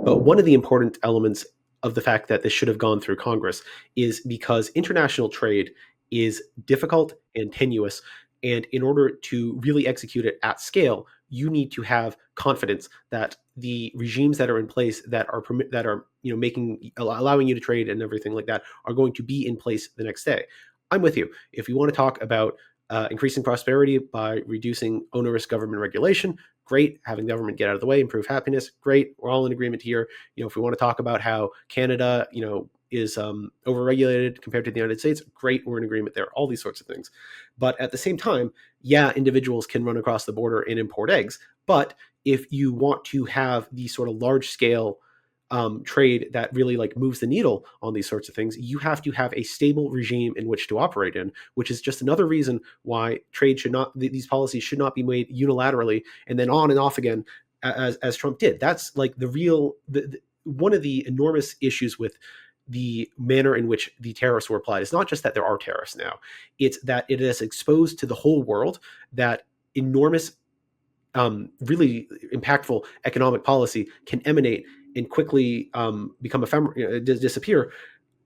But one of the important elements of the fact that this should have gone through Congress is because international trade is difficult and tenuous. And in order to really execute it at scale, you need to have confidence that the regimes that are in place that are making allowing you to trade and everything like that are going to be in place the next day. I'm with you. If you want to talk about increasing prosperity by reducing onerous government regulation, great. Having government get out of the way, improve happiness, great. We're all in agreement here. If we want to talk about how Canada, is overregulated compared to the United States, great. We're in agreement there. All these sorts of things. But at the same time, yeah, individuals can run across the border and import eggs. But if you want to have the sort of large scale trade that really like moves the needle on these sorts of things, you have to have a stable regime in which to operate in, which is just another reason why trade should not, these policies should not be made unilaterally and then on and off again as Trump did. That's like one of the enormous issues with the manner in which the tariffs were applied. It's not just that there are tariffs now, it's that it is exposed to the whole world that enormous really impactful economic policy can emanate and quickly become ephemeral, disappear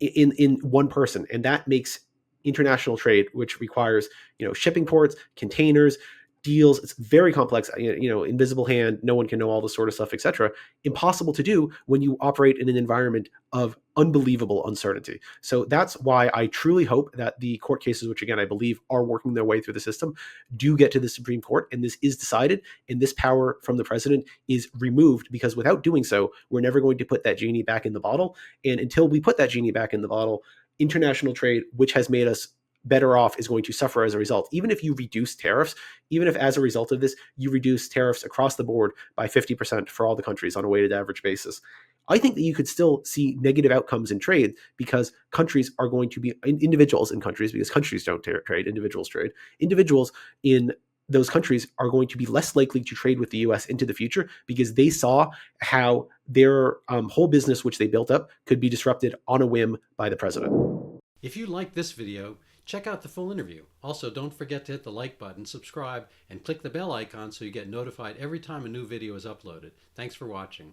in one person, and that makes international trade, which requires shipping ports, containers, deals. It's very complex. Invisible hand. No one can know all this sort of stuff, etc. Impossible to do when you operate in an environment of unbelievable uncertainty. So that's why I truly hope that the court cases, which again I believe are working their way through the system, do get to the Supreme Court and this is decided and this power from the president is removed, because without doing so, we're never going to put that genie back in the bottle. And until we put that genie back in the bottle, international trade, which has made us better off, is going to suffer as a result. Even if you reduce tariffs, even if as a result of this, you reduce tariffs across the board by 50% for all the countries on a weighted average basis, I think that you could still see negative outcomes in trade, because countries are going to be individuals in countries, because countries don't trade, individuals trade. Individuals in those countries are going to be less likely to trade with the US into the future, because they saw how their whole business, which they built up, could be disrupted on a whim by the president. If you liked this video, check out the full interview. Also, don't forget to hit the like button, subscribe, and click the bell icon so you get notified every time a new video is uploaded. Thanks for watching.